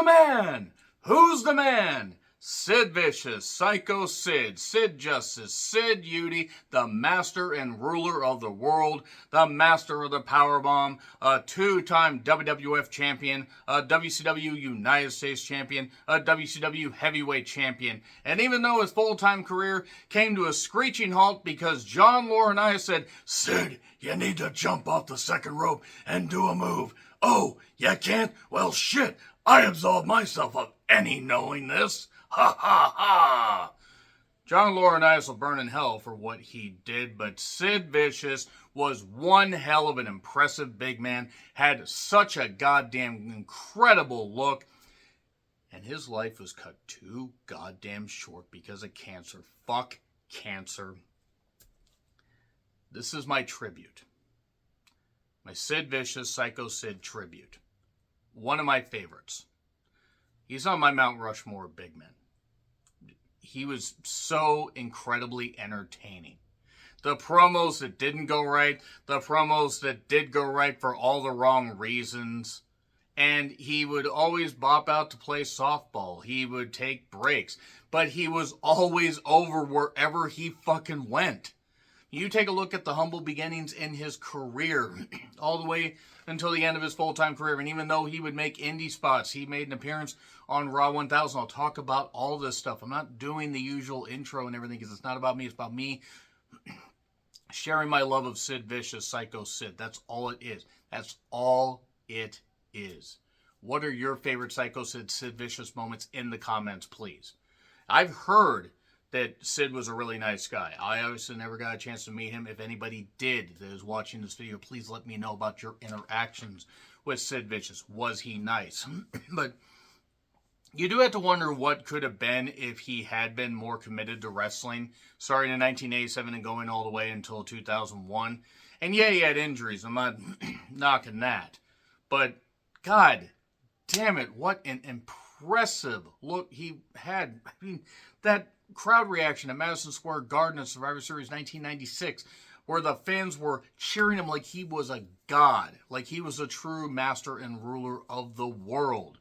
the man? Who's the man? Sid Vicious, Sycho Sid, Sid Justice, Sid Udy, the master and ruler of the world, the master of the powerbomb, a two-time WWF champion, a WCW United States champion, a WCW heavyweight champion. And even though his full-time career came to a screeching halt because John Laurinaitis said, "Sid, you need to jump off the second rope and do a move." "Oh, you can't? Well, shit, I absolve myself of any knowing this. Ha ha ha!" John Laurinaitis will burn in hell for what he did, but Sid Vicious was one hell of an impressive big man, had such a goddamn incredible look, and his life was cut too goddamn short because of cancer. Fuck cancer. This is my tribute. My Sid Vicious, Sycho Sid tribute. One of my favorites. He's on my Mount Rushmore of big men. He was so incredibly entertaining. The promos that didn't go right, the promos that did go right for all the wrong reasons. And he would always bop out to play softball. He would take breaks. But he was always over wherever he fucking went. You take a look at the humble beginnings in his career, all the way until the end of his full-time career. And even though he would make indie spots, he made an appearance on Raw 1000. I'll talk about all this stuff. I'm not doing the usual intro and everything because it's not about me. It's about me sharing my love of Sid Vicious, Sycho Sid. That's all it is. That's all it is. What are your favorite Sycho Sid, Sid Vicious moments in the comments, please? I've heard that Sid was a really nice guy. I obviously never got a chance to meet him. If anybody did that is watching this video, please let me know about your interactions with Sid Vicious. Was he nice? But you do have to wonder what could have been if he had been more committed to wrestling, starting in 1987 and going all the way until 2001. And yeah, he had injuries. I'm not knocking that. But God damn it, what an impressive look he had. I mean, that crowd reaction at Madison Square Garden at Survivor Series 1996, where the fans were cheering him like he was a god, like he was a true master and ruler of the world.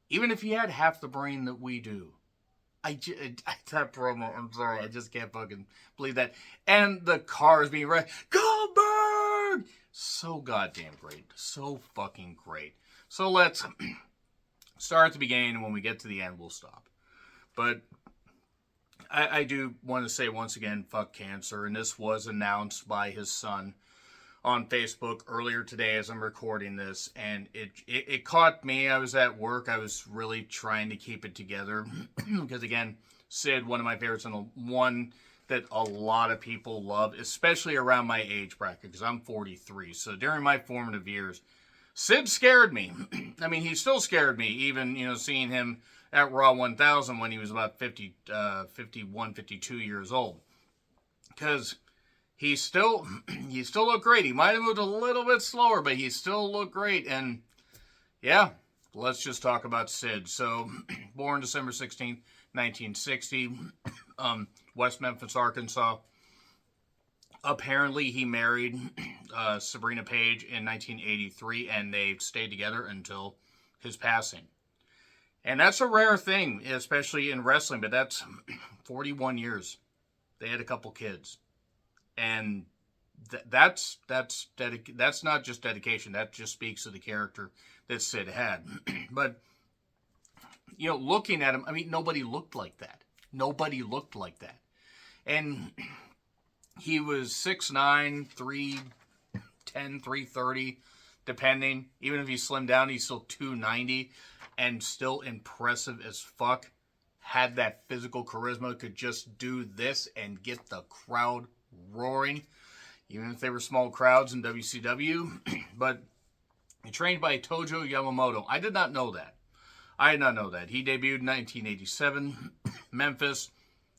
Even if he had half the brain that we do. That promo, I'm sorry, I just can't fucking believe that. And the cars being red. Goldberg! So goddamn great. So fucking great. So let's start at the beginning, and when we get to the end, we'll stop. But I do want to say once again, fuck cancer. And this was announced by his son on Facebook earlier today as I'm recording this. And it caught me. I was at work. I was really trying to keep it together. Because again, Sid, one of my favorites, and one that a lot of people love, especially around my age bracket, because I'm 43. So during my formative years, Sid scared me. I mean, he still scared me, even, seeing him at Raw 1000 when he was about 51, 52 years old. Because he still looked great. He might have moved a little bit slower, but he still looked great. And yeah, let's just talk about Sid. So, born December 16th, 1960, West Memphis, Arkansas. Apparently, he married Sabrina Page in 1983, and they stayed together until his passing. And that's a rare thing, especially in wrestling, but that's 41 years. They had a couple kids. And that's not just dedication. That just speaks to the character that Sid had. But, looking at him, I mean, nobody looked like that. Nobody looked like that. And he was 6'9", 310, 330, depending. Even if he slimmed down, he's still 290. And still impressive as fuck. Had that physical charisma, could just do this and get the crowd roaring. Even if they were small crowds in WCW. But he trained by Tojo Yamamoto. I did not know that. I did not know that. He debuted in 1987. Memphis.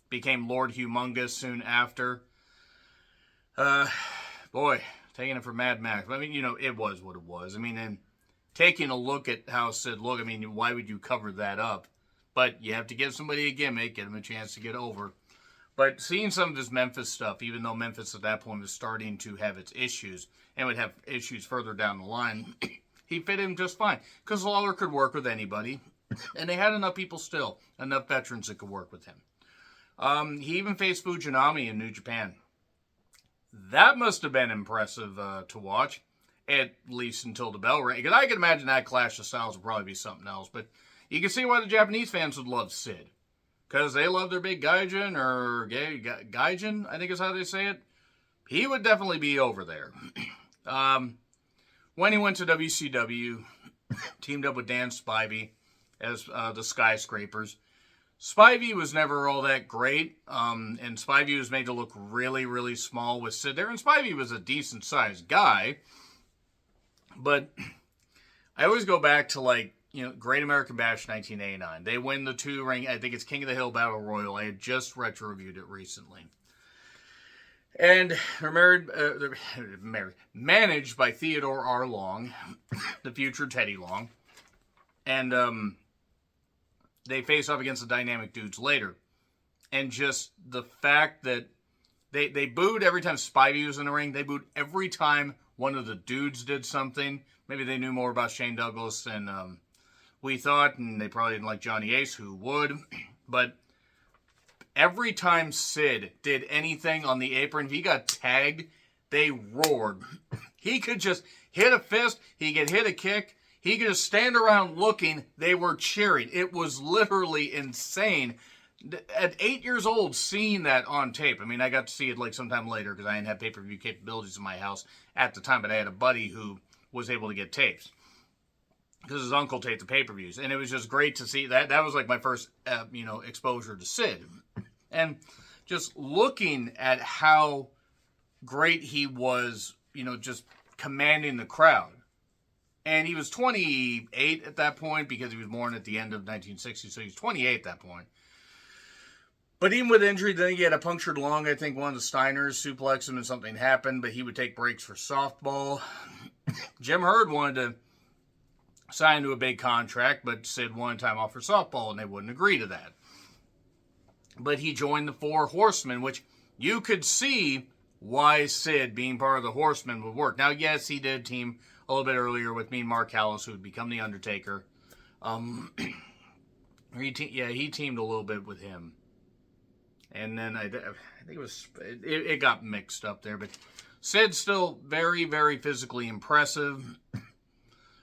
Became Lord Humongous soon after. Boy, taking it for Mad Max. I mean, it was what it was. I mean, and taking a look at how Sid looked, I mean, why would you cover that up? But you have to give somebody a gimmick, get him a chance to get over. But seeing some of his Memphis stuff, even though Memphis at that point was starting to have its issues, and would have issues further down the line, he fit in just fine. Because Lawler could work with anybody. And they had enough people still, enough veterans that could work with him. He even faced Fujinami in New Japan. That must have been impressive to watch, at least until the bell rang. Because I can imagine that clash of styles would probably be something else. But you can see why the Japanese fans would love Sid. Because they love their big Gaijin, or Gaijin, I think is how they say it. He would definitely be over there. When he went to WCW, teamed up with Dan Spivey as the Skyscrapers. Spivey was never all that great, and Spivey was made to look really, really small with Sid there. And Spivey was a decent-sized guy, but I always go back to, Great American Bash 1989. They win the 2-ring, I think it's King of the Hill Battle Royal. I had just retro-reviewed it recently. And they're managed by Theodore R. Long, the future Teddy Long. And they face off against the Dynamic Dudes later. And just the fact that they booed every time Spivey was in the ring. They booed every time one of the dudes did something. Maybe they knew more about Shane Douglas than we thought. And they probably didn't like Johnny Ace, who would. But every time Sid did anything on the apron, if he got tagged, they roared. He could just hit a fist. He could hit a kick. He could just stand around looking. They were cheering. It was literally insane. At 8 years old, seeing that on tape. I mean, I got to see it sometime later because I didn't have pay-per-view capabilities in my house at the time. But I had a buddy who was able to get tapes because his uncle taped the pay-per-views. And it was just great to see that. That was my first, exposure to Sid. And just looking at how great he was, just commanding the crowd. And he was 28 at that point because he was born at the end of 1960, so he was 28 at that point. But even with injury, then he had a punctured lung. I think one of the Steiners suplexed him and something happened, but he would take breaks for softball. Jim Herd wanted to sign to a big contract, but Sid wanted time off for softball, and they wouldn't agree to that. But he joined the Four Horsemen, which you could see why Sid, being part of the Horsemen, would work. Now, yes, he did team a little bit earlier with Mean Mark Callis, who would become The Undertaker. He teamed a little bit with him. And then I think it got mixed up there. But Sid's still very, very physically impressive.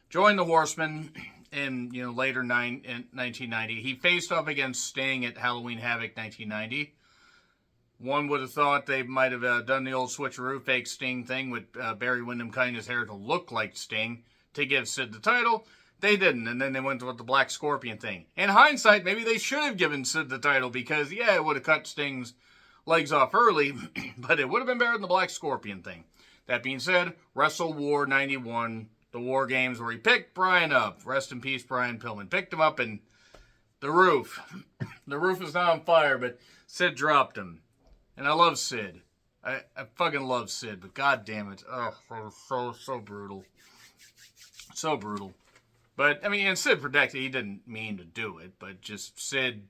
Joined the Horsemen in later in 1990. He faced off against Sting at Halloween Havoc 1990. One would have thought they might have done the old switcheroo fake Sting thing with Barry Windham cutting his hair to look like Sting to give Sid the title. They didn't, and then they went with the Black Scorpion thing. In hindsight, maybe they should have given Sid the title because, yeah, it would have cut Sting's legs off early, but it would have been better than the Black Scorpion thing. That being said, Wrestle War 91, the War Games where he picked Brian up. Rest in peace, Brian Pillman. Picked him up and the roof is not on fire, but Sid dropped him. And I love Sid. I fucking love Sid, but god damn it. Oh, so brutal. So brutal. But, I mean, and Sid protected, he didn't mean to do it, but just Sid,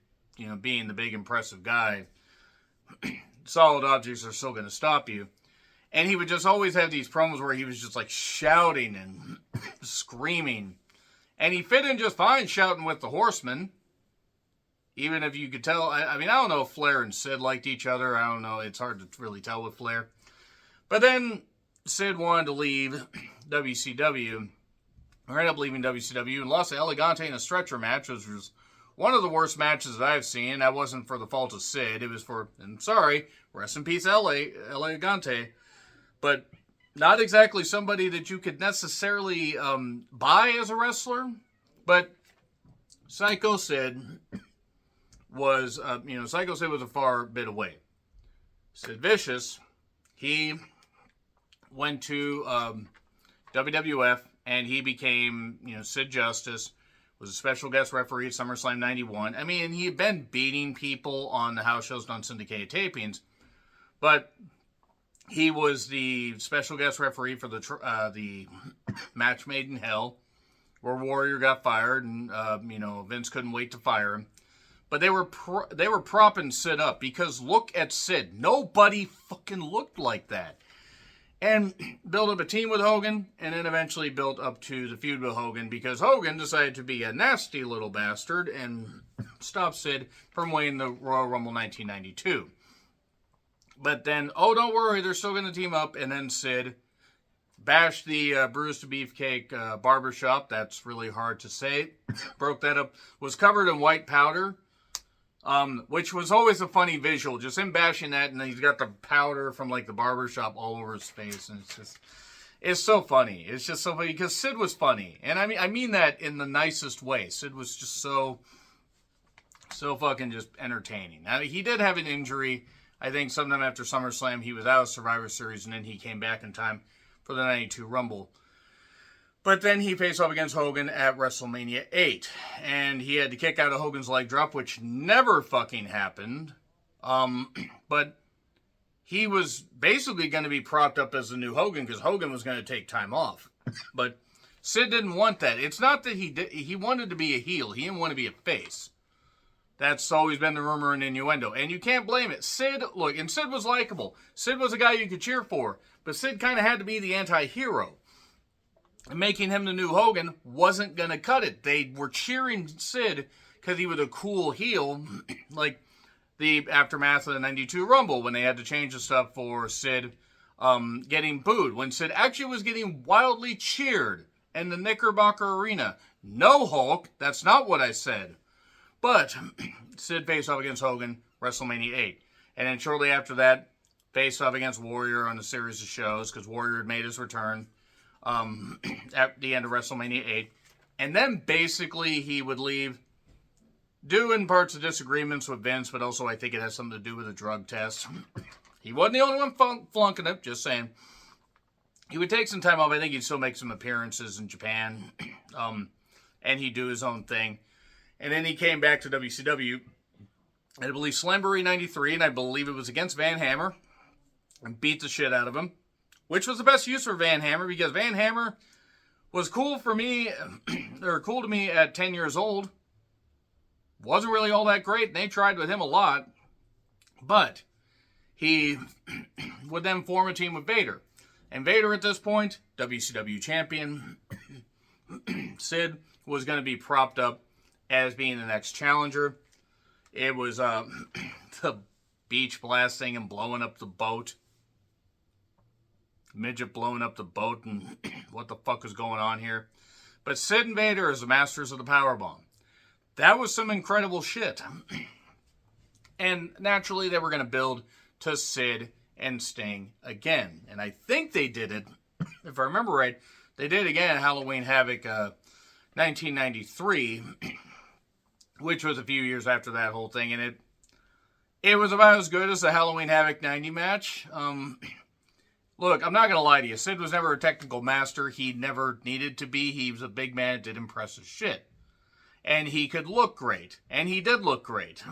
being the big impressive guy, solid objects are still going to stop you. And he would just always have these promos where he was just shouting and screaming. And he fit in just fine shouting with the Horsemen. Even if you could tell, I don't know if Flair and Sid liked each other. I don't know. It's hard to really tell with Flair. But then Sid wanted to leave WCW. Or ended up leaving WCW and lost to Elegante in a stretcher match, which was one of the worst matches that I've seen. That wasn't for the fault of Sid. It was for, I'm sorry, rest in peace, Elegante. But not exactly somebody that you could necessarily buy as a wrestler. But Sycho Sid was, Sycho Sid was a far bit away. Sid Vicious, he went to WWF, and he became, Sid Justice, was a special guest referee at SummerSlam 91. I mean, he had been beating people on the house shows on syndicated tapings, but he was the special guest referee for the match made in hell, where Warrior got fired, and, Vince couldn't wait to fire him. But they were propping Sid up, because look at Sid. Nobody fucking looked like that. and built up a team with Hogan, and then eventually built up to the feud with Hogan, because Hogan decided to be a nasty little bastard and stop Sid from winning the Royal Rumble 1992. But then, oh, don't worry, they're still going to team up, and then Sid bashed the Bruce to Beefcake barbershop. That's really hard to say. Broke that up. Was covered in white powder, which was always a funny visual. Just him bashing that, and then he's got the powder from like the barbershop all over his face, and it's so funny. It's just so funny because Sid was funny, and I mean that in the nicest way. Sid was just so fucking just entertaining. Now, he did have an injury. I think sometime after SummerSlam, he was out of Survivor Series, and then he came back in time for the 92 Rumble. But then he faced off against Hogan at WrestleMania 8. And he had to kick out of Hogan's leg drop, which never fucking happened. But he was basically going to be propped up as the new Hogan, because Hogan was going to take time off. But Sid didn't want that. It's not that he wanted to be a heel. He didn't want to be a face. That's always been the rumor and innuendo. And you can't blame it. Sid was likable. Sid was a guy you could cheer for. But Sid kind of had to be the anti-hero. And making him the new Hogan wasn't going to cut it. They were cheering Sid because he was a cool heel. Like the aftermath of the 92 Rumble, when they had to change the stuff for Sid getting booed. When Sid actually was getting wildly cheered in the Knickerbocker Arena. No, Hulk. That's not what I said. But Sid faced off against Hogan, WrestleMania 8. And then shortly after that, faced off against Warrior on a series of shows, because Warrior had made his return at the end of WrestleMania 8. And then basically he would leave, due in parts of disagreements with Vince, but also I think it has something to do with a drug test. He wasn't the only one flunking it, just saying. He would take some time off. I think he'd still make some appearances in Japan. And he'd do his own thing. And then he came back to WCW, and I believe Slamboree 93, and I believe it was against Van Hammer, and beat the shit out of him, which was the best use for Van Hammer, because Van Hammer was cool for me, or cool to me at 10 years old. Wasn't really all that great, and they tried with him a lot, but he would then form a team with Vader. And Vader at this point, WCW champion, Sid was going to be propped up as being the next challenger. It was the beach blasting and blowing up the boat. Midget blowing up the boat, and what the fuck is going on here? But Sid and Vader as the masters of the powerbomb. That was some incredible shit. And naturally they were going to build to Sid and Sting again. And I think they did it, if I remember right, they did again at Halloween Havoc 1993, which was a few years after that whole thing, and it was about as good as the Halloween Havoc 90 match. Look, I'm not going to lie to you. Sid was never a technical master. He never needed to be. He was a big man, did impressive shit. And he could look great. And he did look great.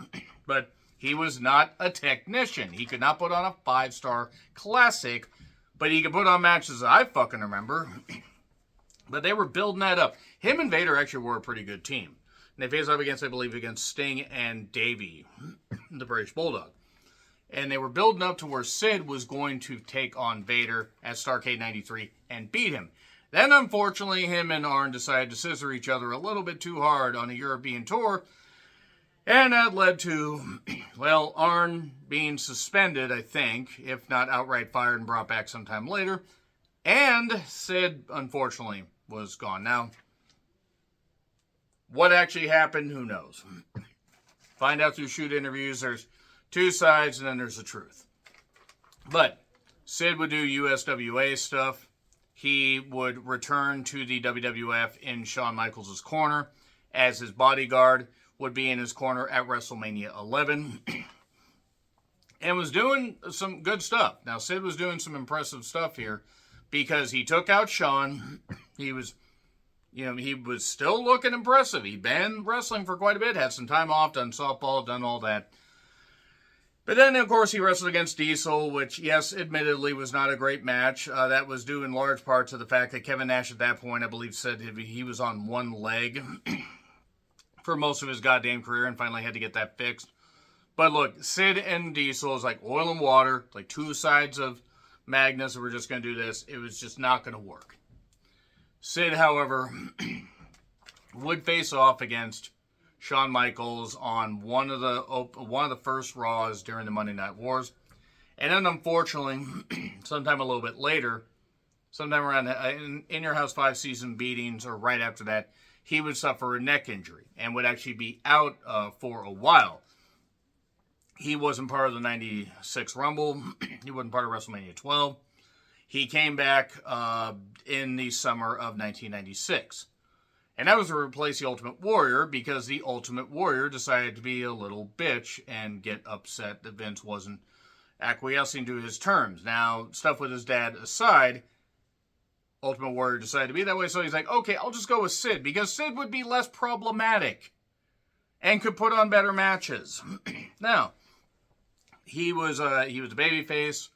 But he was not a technician. He could not put on a 5-star classic, but he could put on matches that I fucking remember. But they were building that up. Him and Vader actually were a pretty good team. And they faced off against, I believe, against Sting and Davey, the British Bulldog. And they were building up to where Sid was going to take on Vader at Starrcade 93 and beat him. Then, unfortunately, him and Arn decided to scissor each other a little bit too hard on a European tour. And that led to, well, Arn being suspended, I think, if not outright fired and brought back sometime later. And Sid, unfortunately, was gone. Now, what actually happened, who knows? Find out through shoot interviews. There's two sides, and then there's the truth. But Sid would do USWA stuff. He would return to the WWF in Shawn Michaels' corner, as his bodyguard would be in his corner at WrestleMania 11. And was doing some good stuff. Now, Sid was doing some impressive stuff here, because he took out Shawn. He was still looking impressive. He'd been wrestling for quite a bit, had some time off, done softball, done all that. But then, of course, he wrestled against Diesel, which, yes, admittedly was not a great match. That was due in large part to the fact that Kevin Nash at that point, I believe, said he was on one leg for most of his goddamn career and finally had to get that fixed. But look, Sid and Diesel is like oil and water, like two sides of Magnus, we're just going to do this. It was just not going to work. Sid, however, would face off against Shawn Michaels on one of the first Raws during the Monday Night Wars. And then, unfortunately, sometime a little bit later, sometime around in Your House 5 season beatings, or right after that, he would suffer a neck injury and would actually be out for a while. He wasn't part of the 96 Rumble. He wasn't part of WrestleMania 12. He came back in the summer of 1996. And that was to replace the Ultimate Warrior, because the Ultimate Warrior decided to be a little bitch and get upset that Vince wasn't acquiescing to his terms. Now, stuff with his dad aside, Ultimate Warrior decided to be that way, so he's like, okay, I'll just go with Sid, because Sid would be less problematic and could put on better matches. Now, he was a babyface.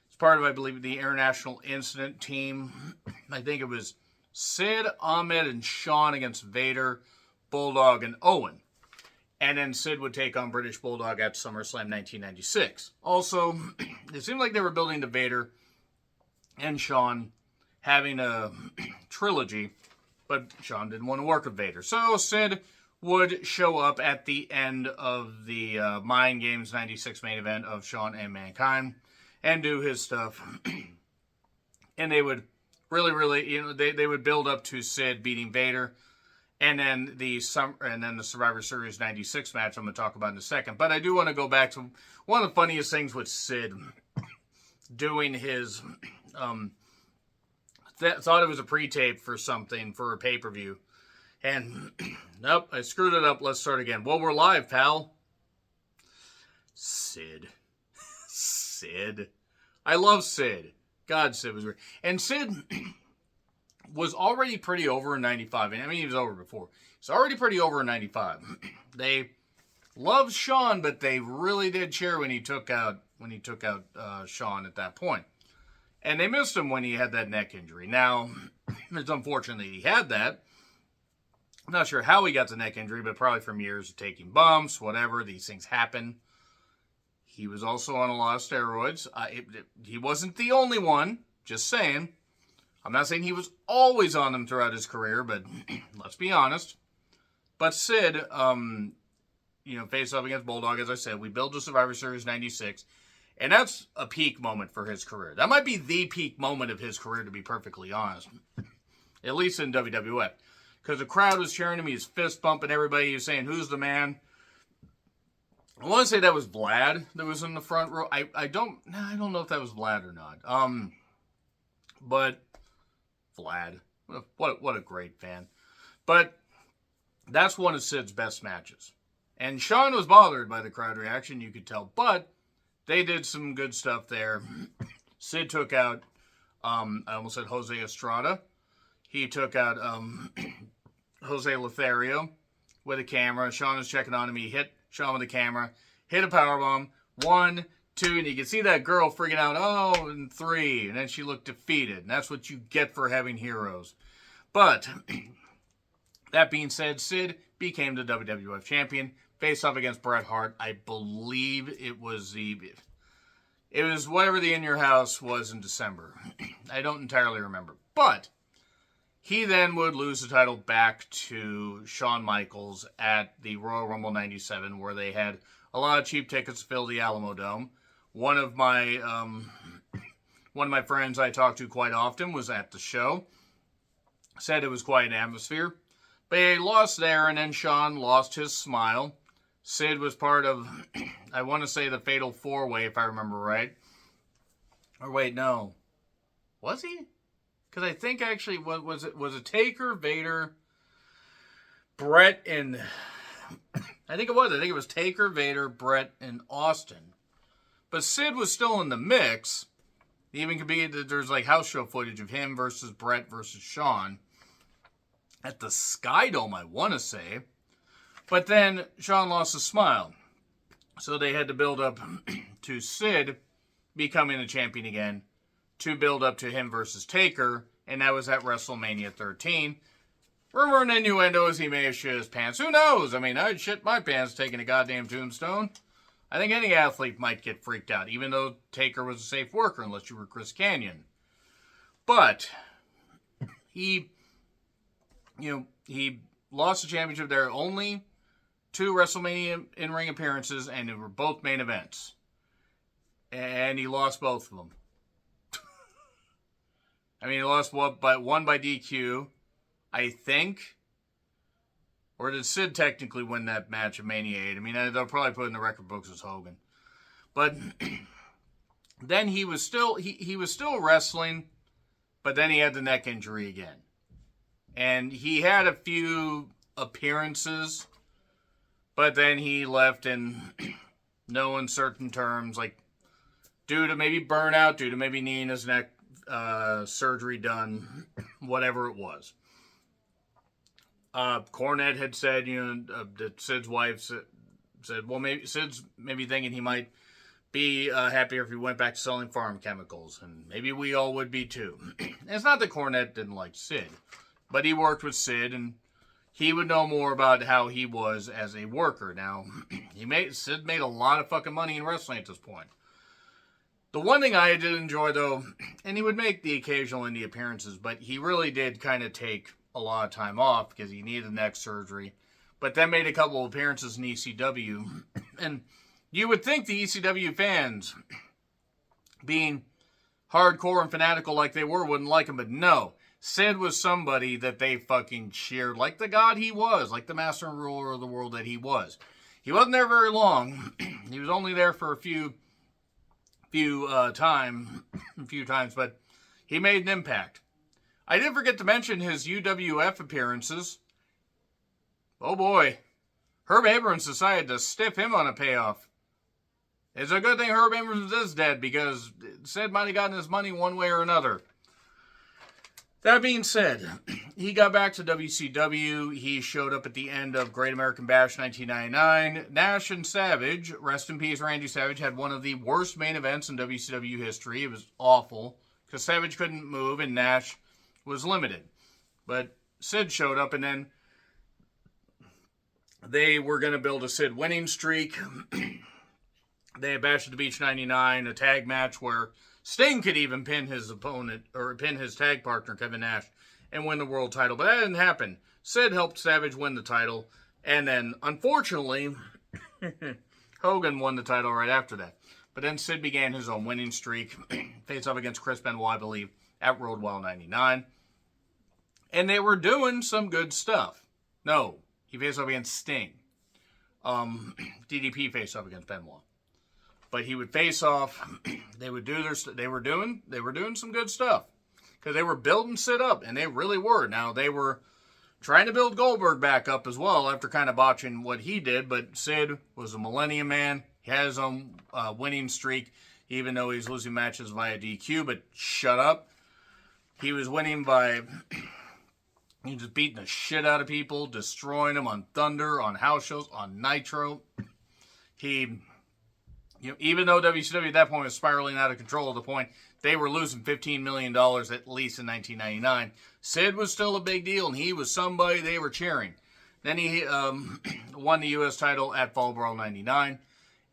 He's part of, I believe, the International Incident team. I think it was Sid, Ahmed, and Shawn against Vader, Bulldog, and Owen. And then Sid would take on British Bulldog at SummerSlam 1996. Also, it seemed like they were building to Vader and Shawn having a trilogy, but Shawn didn't want to work with Vader. So Sid would show up at the end of the Mind Games 96 main event of Shawn and Mankind and do his stuff. And they would really, they would build up to Sid beating Vader. And then the Survivor Series 96 match I'm going to talk about in a second. But I do want to go back to one of the funniest things with Sid doing his... thought it was a pre-tape for something, for a pay-per-view. And, nope, I screwed it up. Let's start again. Well, we're live, pal. Sid. I love Sid. God, Sid was great. And Sid... was already pretty over in 95. I mean, he was over before. He's already pretty over in 95. They loved Shawn, but they really did cheer when he took out Shawn at that point. And they missed him when he had that neck injury. Now, it's unfortunate he had that. I'm not sure how he got the neck injury, but probably from years of taking bumps, whatever. These things happen. He was also on a lot of steroids. He wasn't the only one, just saying. I'm not saying he was always on them throughout his career, but let's be honest. But Sid, faced off against Bulldog, as I said. We built to Survivor Series 96, and that's a peak moment for his career. That might be the peak moment of his career, to be perfectly honest. At least in WWF. Because the crowd was cheering him, he was fist bumping everybody, he was saying, who's the man? I want to say that was Vlad that was in the front row. I don't know if that was Vlad or not. But... Vlad. What a great fan. But that's one of Sid's best matches. And Shawn was bothered by the crowd reaction, you could tell. But they did some good stuff there. Sid took out, I almost said Jose Estrada. He took out Jose Lothario with a camera. Shawn was checking on him. He hit Shawn with a camera. Hit a powerbomb. 1, 2, and you can see that girl freaking out, and 3, and then she looked defeated, and that's what you get for having heroes. But, that being said, Sid became the WWF champion, faced off against Bret Hart. I believe it was whatever the In Your House was in December. I don't entirely remember. But, he then would lose the title back to Shawn Michaels at the Royal Rumble 97, where they had a lot of cheap tickets to fill the Alamo Dome. One of my friends I talked to quite often was at the show. Said it was quite an atmosphere. But he lost there, and then Shawn lost his smile. Sid was part of, I want to say, the Fatal 4-Way, if I remember right. Or wait, no. Was he? Because I think actually, was it Taker, Vader, Brett, and... I think it was Taker, Vader, Brett, and Austin. But Sid was still in the mix. Even could be that there's like house show footage of him versus Brett versus Shawn at the Sky Dome, I want to say. But then Shawn lost his smile. So they had to build up to Sid becoming the champion again to build up to him versus Taker. And that was at WrestleMania 13. Rumor and innuendo is he may have shit his pants. Who knows? I mean, I'd shit my pants taking a goddamn tombstone. I think any athlete might get freaked out, even though Taker was a safe worker, unless you were Chris Kanyon. But he lost the championship. There are only 2 WrestleMania in-ring appearances, and they were both main events. And he lost both of them. I mean, he lost one by DQ, I think. Or did Sid technically win that match at Mania 8? I mean, they'll probably put in the record books as Hogan. But then he was still wrestling, but then he had the neck injury again. And he had a few appearances, but then he left in no uncertain terms, like due to maybe burnout, due to maybe needing his neck surgery done, whatever it was. Cornette had said, that Sid's wife said, well, maybe Sid's thinking he might be happier if he went back to selling farm chemicals, and maybe we all would be too. And it's not that Cornette didn't like Sid, but he worked with Sid, and he would know more about how he was as a worker. Now, Sid made a lot of fucking money in wrestling at this point. The one thing I did enjoy, though, and he would make the occasional indie appearances, but he really did kind of take a lot of time off because he needed neck surgery, but then made a couple of appearances in ECW. And you would think the ECW fans, being hardcore and fanatical like they were, wouldn't like him, but no. Sid was somebody that they fucking cheered like the god he was, like the master and ruler of the world that he was. He wasn't there very long. He was only there for a few times, but he made an impact. I did forget to mention his UWF appearances. Oh boy. Herb Abrams decided to stiff him on a payoff. It's a good thing Herb Abrams is dead, because Sid might have gotten his money one way or another. That being said, he got back to WCW. He showed up at the end of Great American Bash 1999. Nash and Savage, rest in peace Randy Savage, had one of the worst main events in WCW history. It was awful, because Savage couldn't move and Nash was limited. But Sid showed up, and then they were going to build a Sid winning streak. They had Bash at the Beach 99, a tag match where Sting could even pin his opponent, or pin his tag partner, Kevin Nash, and win the world title. But that didn't happen. Sid helped Savage win the title, and then, unfortunately, Hogan won the title right after that. But then Sid began his own winning streak, faced off against Chris Benoit, I believe, at Road Wild 99. And they were doing some good stuff. No, he faced off against Sting. DDP faced off against Benoit. But he would face off. They were doing some good stuff, because they were building Sid up, and they really were. Now they were trying to build Goldberg back up as well after kind of botching what he did. But Sid was a Millennium Man. He had his own winning streak, even though he was losing matches via DQ. But shut up. He was winning by just beating the shit out of people, destroying them on Thunder, on house shows, on Nitro. Even though WCW at that point was spiraling out of control to the point they were losing $15 million at least in 1999, Sid was still a big deal, and he was somebody they were cheering. Then he won the U.S. title at Fall Brawl 99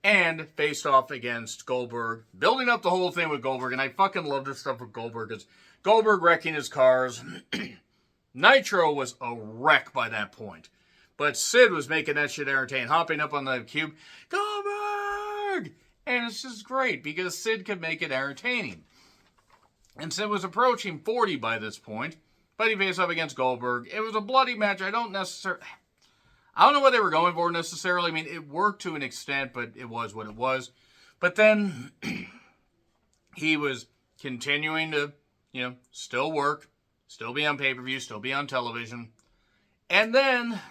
and faced off against Goldberg, building up the whole thing with Goldberg. And I fucking love this stuff with Goldberg, because Goldberg wrecking his cars. Nitro was a wreck by that point. But Sid was making that shit entertaining, hopping up on the cube, Goldberg! And it's just great, because Sid could make it entertaining. And Sid was approaching 40 by this point, but he faced off against Goldberg. It was a bloody match. I don't know what they were going for necessarily. I mean, it worked to an extent, but it was what it was. But then he was continuing to, still work, still be on pay-per-view, still be on television. And then,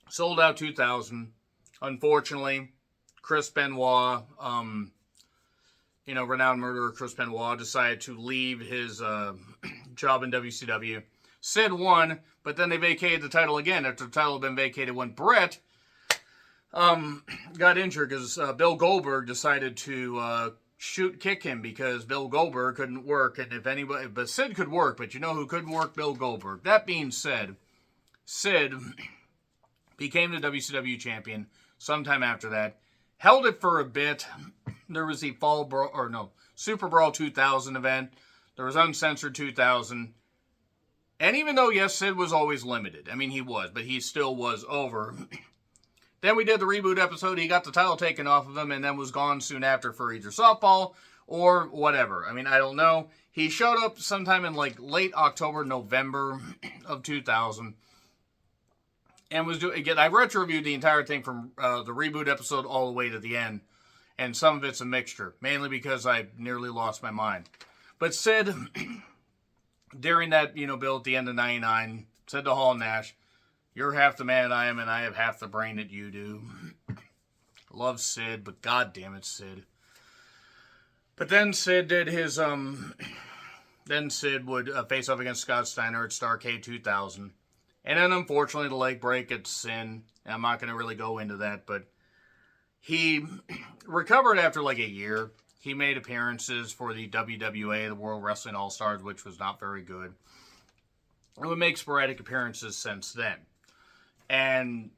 Sold Out 2000, unfortunately, Chris Benoit, renowned murderer Chris Benoit, decided to leave his job in WCW. Sid won, but then they vacated the title again after the title had been vacated when Brett got injured, because Bill Goldberg decided to kick him, because Bill Goldberg couldn't work. And but Sid could work, but you know who couldn't work? Bill Goldberg. That being said, Sid became the WCW champion, sometime after that. Held it for a bit. There was the Super Brawl 2000 event. There was Uncensored 2000. And even though, yes, Sid was always limited. I mean, he was, but he still was over. Then we did the reboot episode. He got the title taken off of him and then was gone soon after for either softball or whatever. I mean, I don't know. He showed up sometime in like late October, November of 2000. And was doing, again, I retro-reviewed the entire thing from the reboot episode all the way to the end. And some of it's a mixture, mainly because I nearly lost my mind. But Sid, during that, bill at the end of 99, said to Hall Nash, "You're half the man I am, and I have half the brain that you do." Love Sid, but god damn it, Sid. But then Sid did his, then Sid would face off against Scott Steiner at Starrcade 2000. And then, unfortunately, the leg break at Sin. I'm not going to really go into that, but he recovered after like a year. He made appearances for the WWA, the World Wrestling All-Stars, which was not very good. And would make sporadic appearances since then. And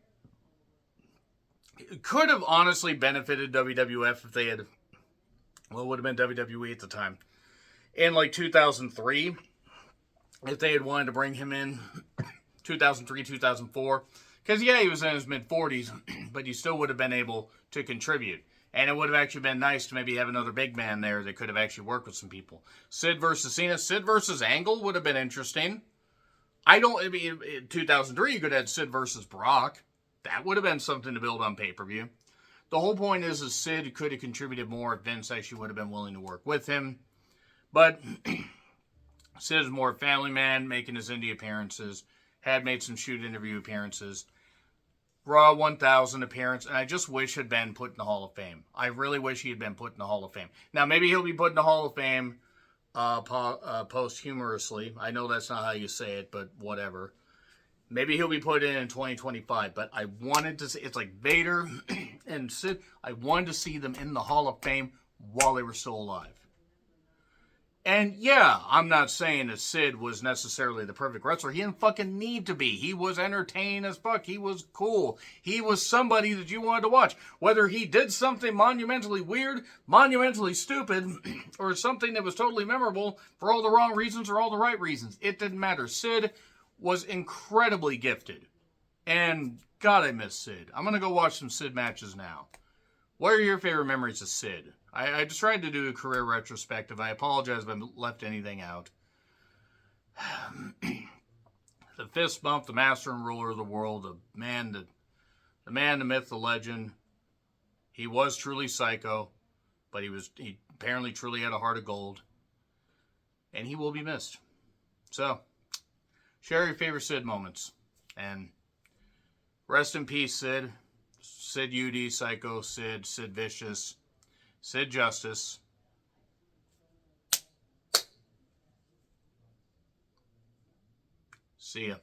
it could have honestly benefited WWF if they had, well, it would have been WWE at the time. In like 2003, if they had wanted to bring him in, 2003, 2004. Because, yeah, he was in his mid-40s, but he still would have been able to contribute. And it would have actually been nice to maybe have another big man there that could have actually worked with some people. Sid versus Cena. Sid versus Angle would have been interesting. In 2003, you could have had Sid versus Brock. That would have been something to build on pay-per-view. The whole point is Sid could have contributed more if Vince actually would have been willing to work with him. But Sid is more a family man, making his indie appearances. Had made some shoot interview appearances. Raw 1000 appearance, and I just wish had been put in the Hall of Fame. I really wish he had been put in the Hall of Fame. Now, maybe he'll be put in the Hall of Fame posthumously. I know that's not how you say it, but whatever. Maybe he'll be put in 2025, but I wanted to see, it's like Vader and Sid, I wanted to see them in the Hall of Fame while they were still alive. And yeah, I'm not saying that Sid was necessarily the perfect wrestler. He didn't fucking need to be. He was entertaining as fuck. He was cool. He was somebody that you wanted to watch. Whether he did something monumentally weird, monumentally stupid, or something that was totally memorable for all the wrong reasons or all the right reasons, it didn't matter. Sid was incredibly gifted. And God, I miss Sid. I'm going to go watch some Sid matches now. What are your favorite memories of Sid? I just tried to do a career retrospective. I apologize if I left anything out. The fist bump, the master and ruler of the world, the man, the myth, the legend. He was truly Sycho, but he apparently truly had a heart of gold. And he will be missed. So, share your favorite Sid moments. And rest in peace, Sid. Sid UD, Sycho, Sid Vicious, Sid Justice. See ya.